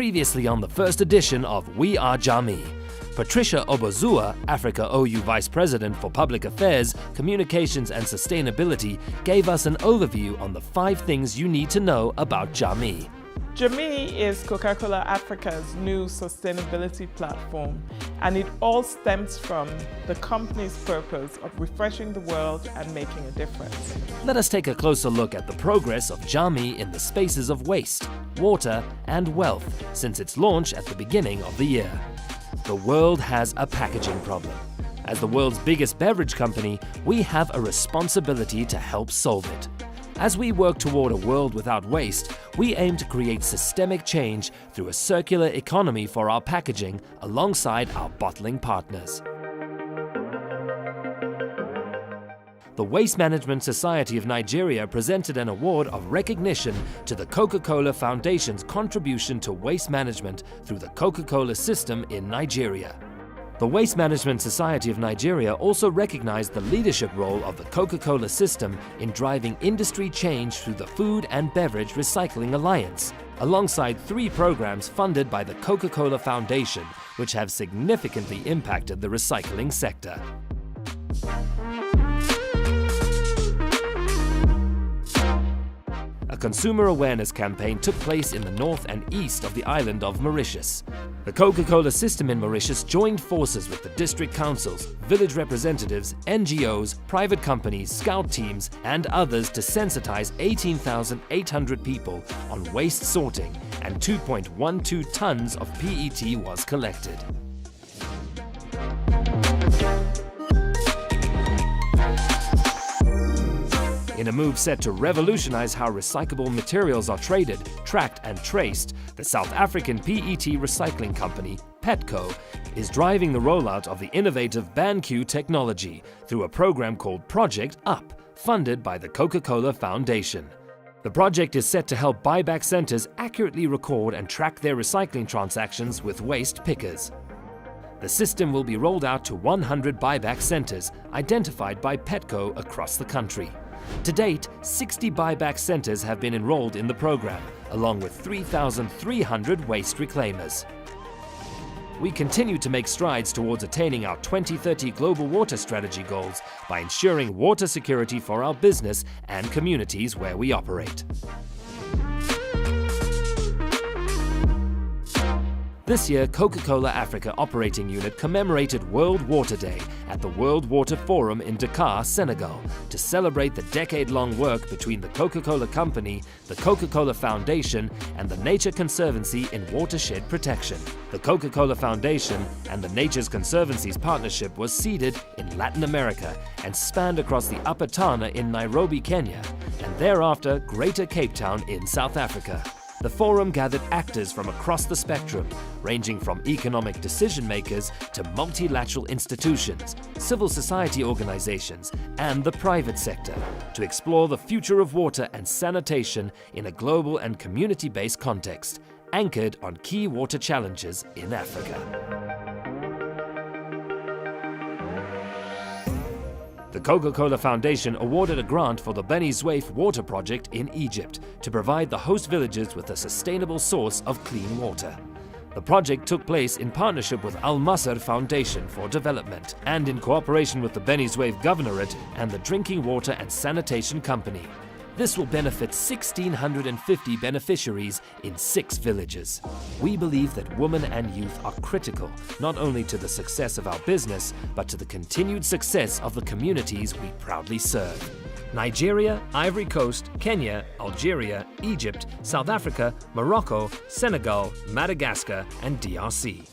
Previously on the first edition of We Are Jamii, Patricia Obozua, Africa OU Vice President for Public Affairs, Communications and Sustainability, gave us an overview on the 5 things you need to know about Jamii. Jamii is Coca-Cola Africa's new sustainability platform, and it all stems from the company's purpose of refreshing the world and making a difference. Let us take a closer look at the progress of Jamii in the spaces of waste, water and wealth since its launch at the beginning of the year. The world has a packaging problem. As the world's biggest beverage company, we have a responsibility to help solve it. As we work toward a world without waste, we aim to create systemic change through a circular economy for our packaging alongside our bottling partners. The Waste Management Society of Nigeria presented an award of recognition to the Coca-Cola Foundation's contribution to waste management through the Coca-Cola system in Nigeria. The Waste Management Society of Nigeria also recognized the leadership role of the Coca-Cola system in driving industry change through the Food and Beverage Recycling Alliance, alongside 3 programs funded by the Coca-Cola Foundation, which have significantly impacted the recycling sector. A consumer awareness campaign took place in the north and east of the island of Mauritius. The Coca-Cola system in Mauritius joined forces with the district councils, village representatives, NGOs, private companies, scout teams, and others to sensitize 18,800 people on waste sorting, and 2.12 tons of PET was collected. In a move set to revolutionize how recyclable materials are traded, tracked and traced, the South African PET recycling company, Petco, is driving the rollout of the innovative BanQ technology through a program called Project Up, funded by the Coca-Cola Foundation. The project is set to help buyback centers accurately record and track their recycling transactions with waste pickers. The system will be rolled out to 100 buyback centers identified by Petco across the country. To date, 60 buyback centers have been enrolled in the program, along with 3,300 waste reclaimers. We continue to make strides towards attaining our 2030 Global Water Strategy goals by ensuring water security for our business and communities where we operate. This year, Coca-Cola Africa Operating Unit commemorated World Water Day at the World Water Forum in Dakar, Senegal, to celebrate the decade-long work between the Coca-Cola Company, the Coca-Cola Foundation, and the Nature Conservancy in watershed protection. The Coca-Cola Foundation and the Nature's Conservancy's partnership was seeded in Latin America and spanned across the Upper Tana in Nairobi, Kenya, and thereafter Greater Cape Town in South Africa. The forum gathered actors from across the spectrum, ranging from economic decision-makers to multilateral institutions, civil society organizations, and the private sector, to explore the future of water and sanitation in a global and community-based context, anchored on key water challenges in Africa. The Coca-Cola Foundation awarded a grant for the Beni Suef water project in Egypt to provide the host villages with a sustainable source of clean water. The project took place in partnership with Al Masr Foundation for Development and in cooperation with the Beni Suef Governorate and the Drinking Water and Sanitation Company. This will benefit 1,650 beneficiaries in 6 villages. We believe that women and youth are critical, not only to the success of our business, but to the continued success of the communities we proudly serve. Nigeria, Ivory Coast, Kenya, Algeria, Egypt, South Africa, Morocco, Senegal, Madagascar, and DRC.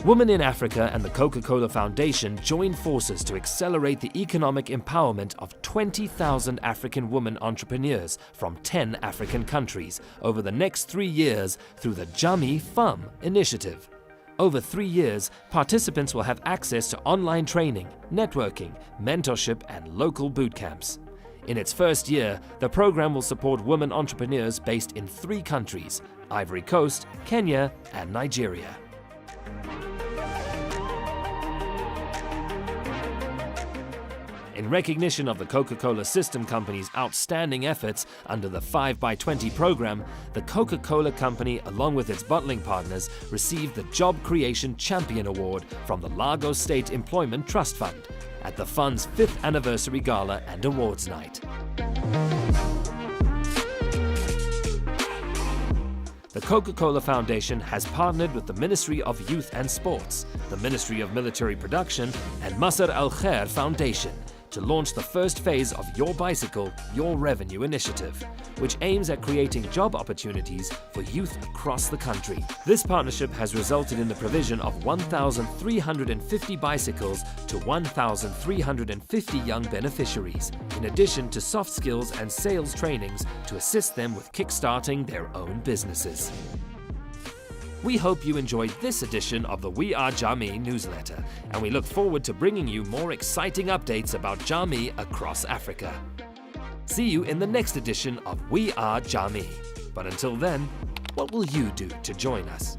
Women in Africa and the Coca-Cola Foundation joined forces to accelerate the economic empowerment of 20,000 African women entrepreneurs from 10 African countries over the next 3 years through the Jamii Femme initiative. Over 3 years, participants will have access to online training, networking, mentorship, and local boot camps. In its first year, the program will support women entrepreneurs based in 3 countries: Ivory Coast, Kenya, and Nigeria. In recognition of the Coca-Cola System Company's outstanding efforts under the 5x20 program, the Coca-Cola Company, along with its bottling partners, received the Job Creation Champion Award from the Lagos State Employment Trust Fund at the fund's 5th anniversary gala and awards night. The Coca-Cola Foundation has partnered with the Ministry of Youth and Sports, the Ministry of Military Production, and Masr Al-Khair Foundation to launch the first phase of Your Bicycle, Your Revenue initiative, which aims at creating job opportunities for youth across the country. This partnership has resulted in the provision of 1,350 bicycles to 1,350 young beneficiaries, in addition to soft skills and sales trainings to assist them with kickstarting their own businesses. We hope you enjoyed this edition of the We Are Jamii newsletter, and we look forward to bringing you more exciting updates about Jamii across Africa. See you in the next edition of We Are Jamii. But until then, what will you do to join us?